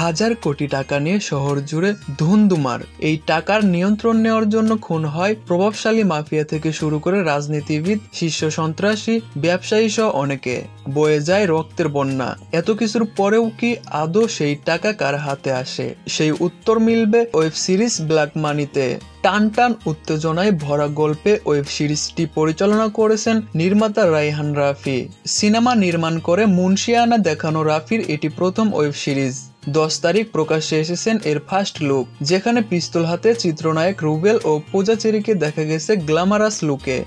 হাজার কোটি টাকা নিয়ে শহর জুড়ে ধুন্ধুমার। এই টাকার নিয়ন্ত্রণ নেওয়ার জন্য খুন হয় প্রভাবশালী মাফিয়া থেকে শুরু করে রাজনীতিবিদ, শীর্ষ সন্ত্রাসী, ব্যবসায়ী সহ অনেকে। বয়ে যায় রক্তের বন্যা। এত কিছুর পরেও কি আদৌ সেই টাকা কার হাতে আসে? সেই উত্তর মিলবে ওয়েব সিরিজ ব্ল্যাক মানিতে। টান টান উত্তেজনায় ভরা গল্পে ওয়েব সিরিজটি পরিচালনা করেছেন নির্মাতা রায়হান রাফি। সিনেমা নির্মাণ করে মুন্সিয়ানা দেখানো রাফির এটি প্রথম ওয়েব সিরিজ। 10 তারিখ প্রকাশ্যে এসেছেন এর ফার্স্ট লুক, যেখানে পিস্তল হাতে চিত্রনায়ক রুবেল ও পূজা চেরিকে দেখা গেছে গ্ল্যামারাস লুকে।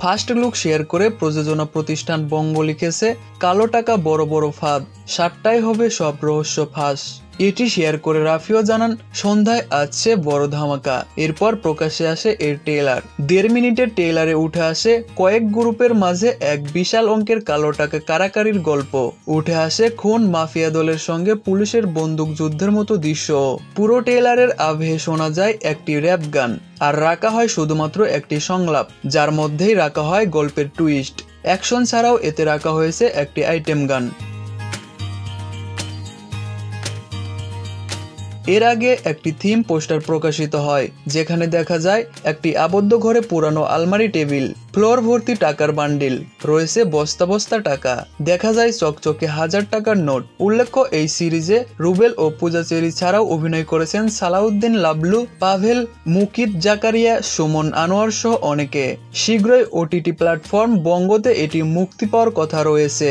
ফার্স্ট লুক শেয়ার করে প্রযোজনা প্রতিষ্ঠান বঙ্গ লিখেছে, কালো টাকা বড় বড় ফাঁদ, 7টায় হবে সব রহস্য ফাঁস। এটি শেয়ার করে রাফিও জানান, সন্ধ্যায় আসছে বড় ধামাকা। এরপর প্রকাশ্যে আসে এর ট্রেলার। 1.5 মিনিটের ট্রেলারে উঠে আসে কয়েক গ্রুপের মাঝে এক বিশাল অঙ্কের কালো টাকা কারাকারির গল্প। উঠে আসে খুন, মাফিয়া দলের সঙ্গে পুলিশের বন্দুক যুদ্ধের মতো দৃশ্য। পুরো ট্রেলারের আবহে শোনা যায় একটি র্যাপ গান, আর রাখা হয় শুধুমাত্র একটি সংলাপ, যার মধ্যেই রাখা হয় গল্পের টুইস্ট। অ্যাকশন ছাড়াও এতে রাখা হয়েছে একটি আইটেম গান। এর আগে একটি থিম পোস্টার প্রকাশিত হয়, যেখানে দেখা যায় একটি আবদ্ধ ঘরে পুরানো আলমারি টেবিল, ফ্লোর ভর্তি টাকার বান্ডিল, রয়েছে বস্তা বস্তা টাকা, দেখা যায় চকচকে 1000 টাকার নোট। উল্লেখ্য, এই সিরিজে রুবেল ও পূজা চেরি ছাড়াও অভিনয় করেছেন সালাউদ্দিন লাবলু, পাভেল, মুকিত জাকারিয়া, সুমন আনোয়ার সহ অনেকে। শীঘ্রই ওটিটি প্ল্যাটফর্ম বঙ্গতে এটি মুক্তি পাওয়ার কথা রয়েছে।